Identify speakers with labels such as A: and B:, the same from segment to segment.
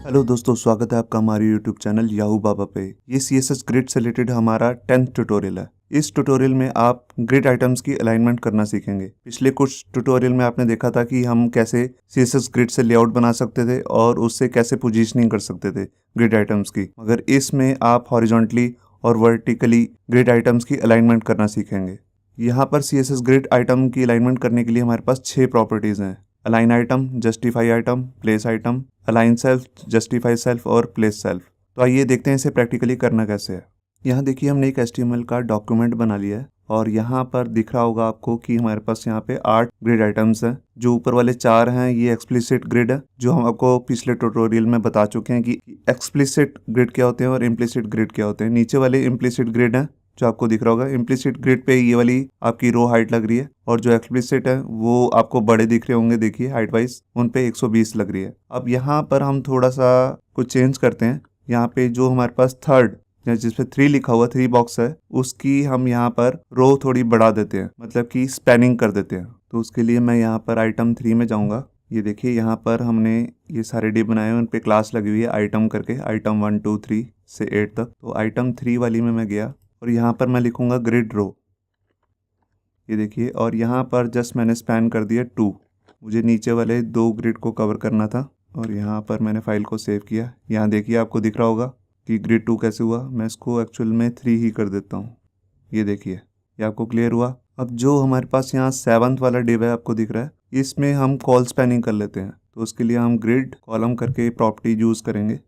A: Hello दोस्तों, स्वागत है आपका हमारे यूट्यूब चैनल याहू बाबा पे। ये CSS ग्रिड से रिलेटेड हमारा 10th ट्यूटोरियल है। इस ट्यूटोरियल में आप ग्रिड आइटम्स की अलाइनमेंट करना सीखेंगे। पिछले कुछ ट्यूटोरियल में आपने देखा था कि हम कैसे CSS ग्रिड से लेआउट बना सकते थे और उससे कैसे पोजीशनिंग कर सकते थे ग्रिड आइटम्स की, मगर इसमें आप हॉरिजॉन्टली और वर्टिकली ग्रिड आइटम्स की अलाइनमेंट करना सीखेंगे। यहाँ पर CSS ग्रिड आइटम की अलाइनमेंट करने के लिए हमारे पास 6 प्रॉपर्टीज़ हैं: align item, justify item, place item, align self, justify self और प्लेस सेल्फ। तो आइए देखते हैं इसे प्रैक्टिकली करना कैसे है। यहाँ देखिए, हमने एक HTML का डॉक्यूमेंट बना लिया है और यहाँ पर दिख रहा होगा आपको कि हमारे पास यहाँ पे 8 ग्रिड आइटम्स हैं। जो ऊपर वाले 4 हैं ये एक्सप्लिसिट ग्रिड है, जो हम आपको पिछले ट्यूटोरियल में बता चुके हैं कि एक्सप्लिसिट ग्रिड क्या होते हैं और इम्प्लिसिट ग्रिड क्या होते हैं। नीचे वाले इम्प्लिसिट ग्रिड हैं जो आपको दिख रहा होगा। इम्प्लिसिट ग्रिड पे ये वाली आपकी रो हाइट लग रही है और जो एक्सप्लिसिट है वो आपको बड़े दिख रहे होंगे, देखिए हाइट वाइज उन पे 120 लग रही है। अब यहाँ पर हम थोड़ा सा कुछ चेंज करते हैं। यहाँ पे जो हमारे पास थर्ड जिसपे 3 लिखा हुआ 3 बॉक्स है, उसकी हम यहाँ पर रो थोड़ी बढ़ा देते हैं, मतलब कि स्पैनिंग कर देते हैं। तो उसके लिए मैं यहाँ पर आइटम 3 में जाऊँगा। ये देखिए, यहाँ पर हमने ये सारे डिव बनाए हैं, उन पे क्लास लगी हुई है आइटम करके, आइटम 1 2 3 से 8 तक। तो आइटम 3 वाली में मैं गया और यहाँ पर मैं लिखूंगा ग्रिड रो। ये देखिए, और यहाँ पर जस्ट मैंने स्पैन कर दिया 2। मुझे नीचे वाले 2 ग्रिड को कवर करना था और यहाँ पर मैंने फाइल को सेव किया। यहाँ देखिए, आपको दिख रहा होगा कि ग्रिड 2 कैसे हुआ। मैं इसको एक्चुअल में 3 ही कर देता हूँ। ये देखिए, ये आपको क्लियर हुआ। अब जो हमारे पास यहाँ 7th वाला डिव है आपको दिख रहा है, इसमें हम कॉल स्पैनिंग कर लेते हैं। तो उसके लिए हम ग्रिड कॉलम करके प्रॉपर्टी यूज़ करेंगे,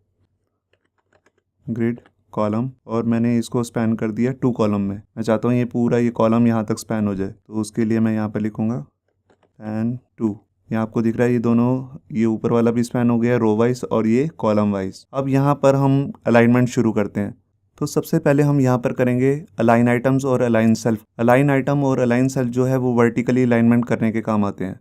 A: ग्रिड कॉलम, और मैंने इसको स्पैन कर दिया 2 कॉलम में। मैं चाहता हूँ ये पूरा ये कॉलम यहाँ तक स्पैन हो जाए, तो उसके लिए मैं यहाँ पर लिखूँगा स्पैन 2। यहाँ आपको दिख रहा है ये दोनों, ये ऊपर वाला भी स्पैन हो गया रो वाइज और ये कॉलम वाइज। अब यहाँ पर हम अलाइनमेंट शुरू करते हैं। तो सबसे पहले हम यहाँ पर करेंगे अलाइन आइटम्स और अलाइन सेल्फ। अलाइन आइटम और अलाइन सेल्फ जो है वो वर्टिकली अलाइनमेंट करने के काम आते हैं।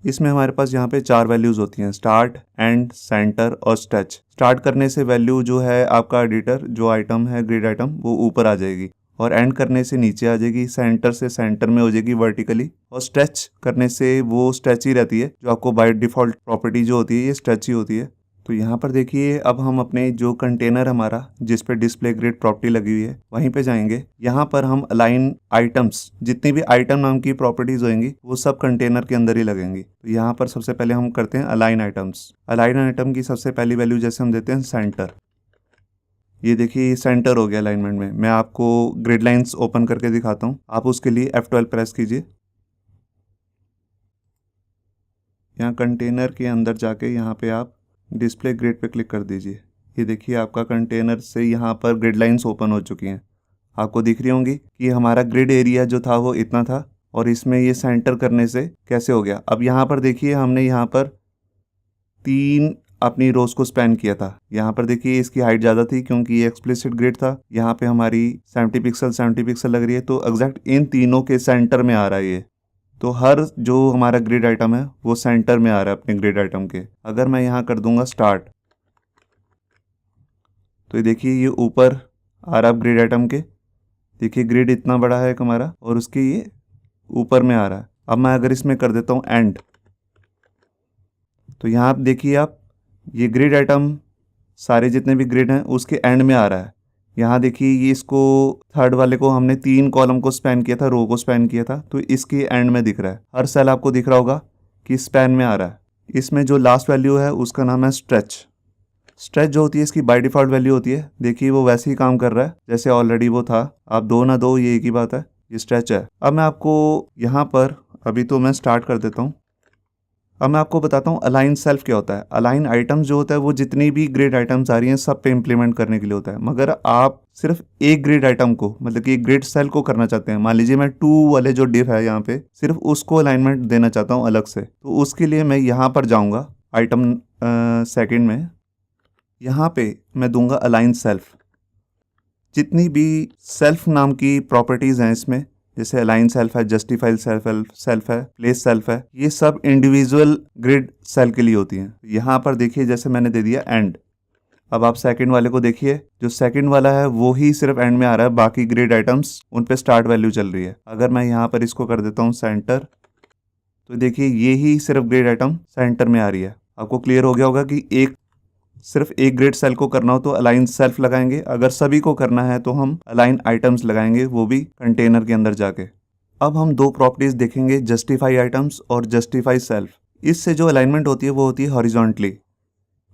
A: इसमें हमारे पास यहाँ पे 4 वैल्यूज़ होती हैं: स्टार्ट, एंड, सेंटर और स्ट्रेच। स्टार्ट करने से वैल्यू जो है आपका एडिटर जो आइटम है ग्रिड आइटम वो ऊपर आ जाएगी और एंड करने से नीचे आ जाएगी। सेंटर से सेंटर में हो जाएगी वर्टिकली, और स्ट्रेच करने से वो स्ट्रेच ही रहती है। जो आपको बाय डिफ़ॉल्ट प्रॉपर्टी जो होती है ये स्ट्रेच ही होती है। तो यहाँ पर देखिए, अब हम अपने जो कंटेनर हमारा जिस पे डिस्प्ले ग्रिड प्रॉपर्टी लगी हुई है वहीं पे जाएंगे। यहाँ पर हम अलाइन आइटम्स, जितनी भी आइटम नाम की प्रॉपर्टीज होंगी वो सब कंटेनर के अंदर ही लगेंगी। तो यहाँ पर सबसे पहले हम करते हैं अलाइन आइटम्स। अलाइन आइटम की सबसे पहली वैल्यू जैसे हम देते हैं सेंटर। ये देखिए, सेंटर हो गया अलाइनमेंट में। मैं आपको ग्रिड लाइंस ओपन करके दिखाता हूँ। आप उसके लिए F12 प्रेस कीजिए। यहाँ कंटेनर के अंदर जाके यहाँ पे आप डिस्प्ले ग्रिड पे क्लिक कर दीजिए। ये देखिए, आपका कंटेनर से यहाँ पर ग्रिड लाइंस ओपन हो चुकी हैं। आपको दिख रही होंगी कि हमारा ग्रिड एरिया जो था वो इतना था और इसमें ये सेंटर करने से कैसे हो गया। अब यहाँ पर देखिए, हमने यहाँ पर 3 अपनी रोज को स्पैन किया था। यहाँ पर देखिए, इसकी हाइट ज़्यादा थी क्योंकि ये एक्सप्लिसिट ग्रिड था। यहाँ पे हमारी 70 पिक्सल लग रही है, तो एग्जैक्ट इन तीनों के सेंटर में आ रहा है ये। तो हर जो हमारा ग्रिड आइटम है वो सेंटर में आ रहा है अपने ग्रिड आइटम के। अगर मैं यहाँ कर दूंगा स्टार्ट, तो ये देखिए ये ऊपर आ रहा है ग्रिड आइटम के। देखिए, ग्रिड इतना बड़ा है हमारा और उसके ये ऊपर में आ रहा है। अब मैं अगर इसमें कर देता हूँ एंड, तो यहाँ आप देखिए, आप ये ग्रिड आइटम सारे जितने भी ग्रिड हैं उसके एंड में आ रहा है। यहाँ देखिए, ये इसको थर्ड वाले को हमने 3 कॉलम को स्पैन किया था, रो को स्पैन किया था, तो इसके एंड में दिख रहा है। हर सेल आपको दिख रहा होगा कि स्पैन में आ रहा है। इसमें जो लास्ट वैल्यू है उसका नाम है स्ट्रेच। स्ट्रेच जो होती है इसकी बाय डिफ़ॉल्ट वैल्यू होती है। देखिए, वो वैसे ही काम कर रहा है जैसे ऑलरेडी वो था। आप दो ना दो, ये एक ही बात है, ये स्ट्रेच है। अब मैं आपको यहाँ पर, अभी तो मैं स्टार्ट कर देता हूँ। अब मैं आपको बताता हूँ अलाइन सेल्फ क्या होता है। अलाइन आइटम्स जो होता है वो जितनी भी ग्रिड आइटम्स आ रही हैं सब पे इम्प्लीमेंट करने के लिए होता है, मगर आप सिर्फ एक ग्रिड आइटम को, मतलब कि एक ग्रिड सेल को करना चाहते हैं। मान लीजिए मैं 2 वाले जो डिव है यहाँ पे सिर्फ उसको अलाइनमेंट देना चाहता हूँ अलग से, तो उसके लिए मैं यहाँ पर जाऊँगा आइटम सेकेंड में। यहाँ पे मैं दूंगा अलाइन सेल्फ। जितनी भी सेल्फ नाम की प्रॉपर्टीज़ हैं इसमें, जैसे अलाइन सेल्फ है, जस्टिफाइड सेल्फ है, प्लेस सेल्फ है, ये सब इंडिविजुअल ग्रिड सेल के लिए होती हैं। यहाँ पर देखिए, जैसे मैंने दे दिया एंड। अब आप सेकंड वाले को देखिए, जो सेकंड वाला है वो ही सिर्फ एंड में आ रहा है, बाकी ग्रिड आइटम्स उन पे स्टार्ट वैल्यू चल रही है। अगर मैं यहाँ पर इसको कर देता हूँ सेंटर, तो देखिए ये ही सिर्फ ग्रिड आइटम सेंटर में आ रही है। आपको क्लियर हो गया होगा कि एक सिर्फ एक ग्रेड सेल को करना हो तो अलाइन सेल्फ लगाएंगे, अगर सभी को करना है तो हम अलाइन आइटम्स लगाएंगे, वो भी कंटेनर के अंदर जाके। अब हम दो प्रॉपर्टीज देखेंगे, जस्टिफाई आइटम्स और जस्टिफाई सेल्फ। इससे जो अलाइनमेंट होती है वो होती है हॉरिजॉन्टली।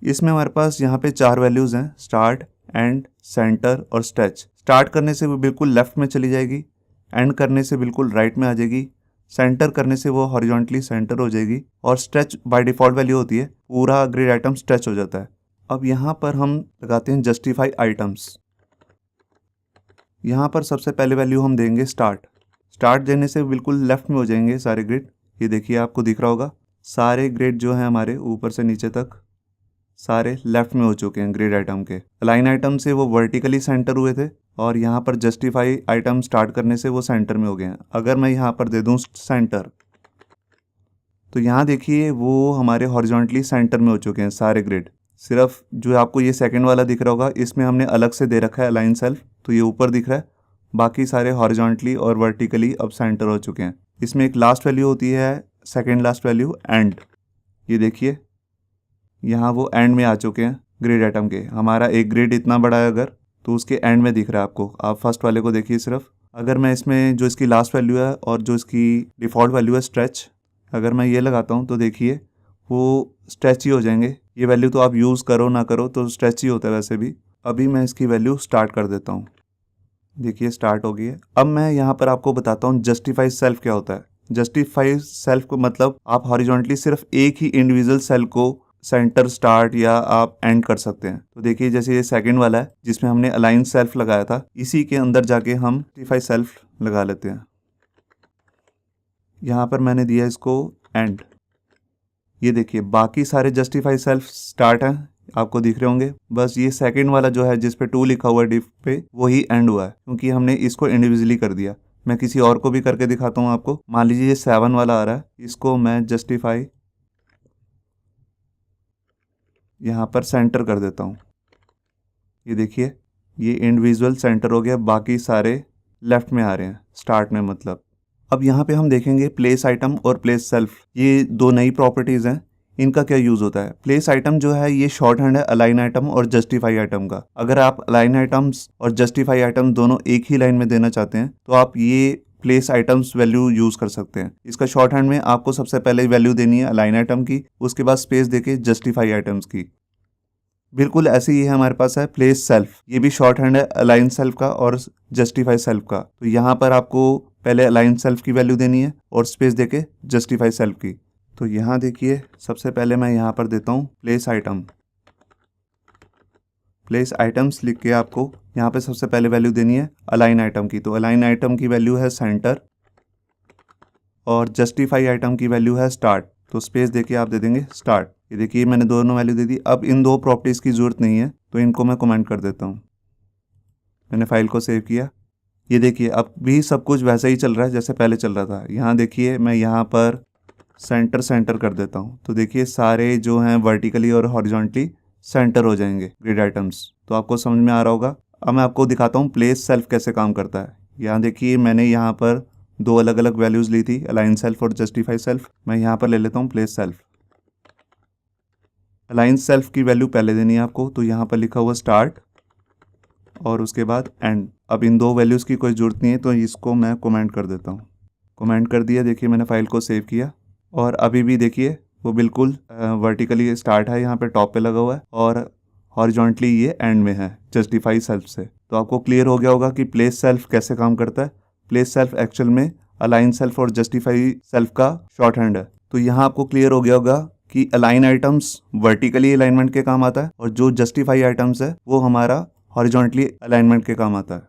A: इसमें हमारे पास यहाँ पे 4 वैल्यूज हैं, स्टार्ट, एंड, सेंटर और स्ट्रेच। स्टार्ट करने से वो बिल्कुल लेफ्ट में चली जाएगी, एंड करने से बिल्कुल राइट में आ जाएगी, सेंटर करने से वो हॉरिजॉन्टली सेंटर हो जाएगी, और स्ट्रेच बाय डिफॉल्ट वैल्यू होती है, पूरा ग्रिड आइटम स्ट्रेच हो जाता है। अब यहाँ पर हम लगाते हैं जस्टिफाई आइटम्स। यहाँ पर सबसे पहले वैल्यू हम देंगे स्टार्ट। स्टार्ट देने से बिल्कुल लेफ्ट में हो जाएंगे सारे ग्रिड। ये देखिए आपको दिख रहा होगा, सारे ग्रिड जो हैं हमारे ऊपर से नीचे तक सारे लेफ्ट में हो चुके हैं ग्रिड आइटम के। अलाइन आइटम से वो वर्टिकली सेंटर हुए थे, और यहाँ पर जस्टिफाई आइटम स्टार्ट करने से वो सेंटर में हो गए हैं। अगर मैं यहाँ पर दे दूँ सेंटर, तो यहाँ देखिए वो हमारे हॉरिजॉन्टली सेंटर में हो चुके हैं सारे ग्रिड। सिर्फ जो आपको ये सेकंड वाला दिख रहा होगा, इसमें हमने अलग से दे रखा है अलाइन सेल्फ, तो ये ऊपर दिख रहा है। बाकी सारे हॉरिजॉन्टली और वर्टिकली अब सेंटर हो चुके हैं। इसमें एक लास्ट वैल्यू होती है, सेकंड लास्ट वैल्यू, एंड। ये देखिए यहाँ वो एंड में आ चुके हैं ग्रिड आइटम के। हमारा एक ग्रिड इतना बड़ा है अगर, तो उसके एंड में दिख रहा है आपको। आप फर्स्ट वाले को देखिए सिर्फ। अगर मैं इसमें जो इसकी लास्ट वैल्यू है और जो इसकी डिफ़ॉल्ट वैल्यू है स्ट्रेच, अगर मैं ये लगाता हूँ तो देखिए वो स्ट्रेच ही हो जाएंगे। ये वैल्यू तो आप यूज़ करो ना करो तो स्ट्रेच ही होता है वैसे भी। अभी मैं इसकी वैल्यू स्टार्ट कर देता हूँ। देखिए स्टार्ट हो गई है। अब मैं यहाँ पर आपको बताता हूँ जस्टिफाई सेल्फ क्या होता है। जस्टिफाई सेल्फ को मतलब आप हॉरिजॉन्टली सिर्फ एक ही इंडिविजुअल सेल को सेंटर, स्टार्ट या आप एंड कर सकते हैं। तो देखिए जैसे ये सेकंड वाला है जिसमें हमने अलाइन सेल्फ लगाया था, इसी के अंदर जाके हम जस्टिफाई सेल्फ लगा लेते हैं। यहाँ पर मैंने दिया इसको एंड। ये देखिए बाकी सारे जस्टिफाई सेल्फ स्टार्ट हैं, आपको दिख रहे होंगे। बस ये सेकंड वाला जो है जिस पे 2 लिखा हुआ है डिफ पे, वही एंड हुआ है, क्योंकि हमने इसको इंडिविजुअली कर दिया। मैं किसी और को भी करके दिखाता हूँ आपको। मान लीजिए ये 7 वाला आ रहा है, इसको मैं जस्टिफाई यहाँ पर सेंटर कर देता हूँ। ये देखिए ये इंडिविजुअल सेंटर हो गया, बाकी सारे लेफ्ट में आ रहे हैं स्टार्ट में मतलब। अब यहाँ पे हम देखेंगे प्लेस आइटम और प्लेस सेल्फ, ये दो नई प्रॉपर्टीज़ हैं। इनका क्या यूज़ होता है। प्लेस आइटम जो है ये शॉर्ट हैंड है अलाइन आइटम और जस्टिफाई आइटम का। अगर आप अलाइन आइटम्स और जस्टिफाई आइटम दोनों एक ही लाइन में देना चाहते हैं तो आप ये प्लेस आइटम्स वैल्यू यूज़ कर सकते हैं। इसका शॉर्ट हैंड में आपको सबसे पहले वैल्यू देनी है अलाइन आइटम की, उसके बाद स्पेस देके जस्टिफाई आइटम्स की। बिल्कुल ऐसे ही है हमारे पास है प्लेस सेल्फ, ये भी शॉर्ट हैंड है अलाइन सेल्फ का और जस्टिफाई सेल्फ का। तो यहाँ पर आपको पहले अलाइन सेल्फ की वैल्यू देनी है और स्पेस देके जस्टिफाई सेल्फ की। तो यहाँ देखिए सबसे पहले मैं यहाँ पर देता हूँ प्लेस आइटम। प्लेस आइटम्स लिख के आपको यहाँ पे सबसे पहले वैल्यू देनी है अलाइन आइटम की। तो अलाइन आइटम की वैल्यू है सेंटर और जस्टिफाई आइटम की वैल्यू है स्टार्ट। तो स्पेस देके आप दे देंगे स्टार्ट। ये देखिए मैंने दोनों वैल्यू दे दी। अब इन दो प्रॉपर्टीज़ की ज़रूरत नहीं है तो इनको मैं कमेंट कर देता हूँ। मैंने फाइल को सेव किया। ये देखिए अब भी सब कुछ वैसा ही चल रहा है जैसे पहले चल रहा था। यहाँ देखिए मैं यहाँ पर सेंटर कर देता हूँ, तो देखिए सारे जो हैं वर्टिकली और हॉरिजॉन्टली सेंटर हो जाएंगे ग्रिड आइटम्स। तो आपको समझ में आ रहा होगा। अब मैं आपको दिखाता हूँ प्लेस सेल्फ कैसे काम करता है। यहाँ देखिए मैंने यहाँ पर दो अलग अलग वैल्यूज़ ली थी, अलाइन सेल्फ और जस्टिफाई सेल्फ। मैं यहाँ पर ले लेता हूँ प्लेस सेल्फ। अलाइन सेल्फ की वैल्यू पहले देनी है आपको, तो यहाँ पर लिखा हुआ स्टार्ट और उसके बाद एंड। अब इन दो वैल्यूज़ की कोई ज़रूरत नहीं है तो इसको मैं कमेंट कर देता हूँ। कमेंट कर दिया। देखिए मैंने फाइल को सेव किया और अभी भी देखिए वो बिल्कुल वर्टिकली स्टार्ट है, यहाँ पे टॉप पे लगा हुआ है और हॉरिजॉन्टली ये एंड में है जस्टिफाई सेल्फ से। तो आपको क्लियर हो गया होगा कि प्लेस सेल्फ कैसे काम करता है। प्लेस सेल्फ एक्चुअल में अलाइन सेल्फ और जस्टिफाई सेल्फ का शॉर्ट हैंड है। तो यहाँ आपको क्लियर हो गया होगा कि अलाइन आइटम्स वर्टिकली अलाइनमेंट के काम आता है और जो जस्टिफाई आइटम्स है वो हमारा हॉरिजॉन्टली अलाइनमेंट के काम आता है।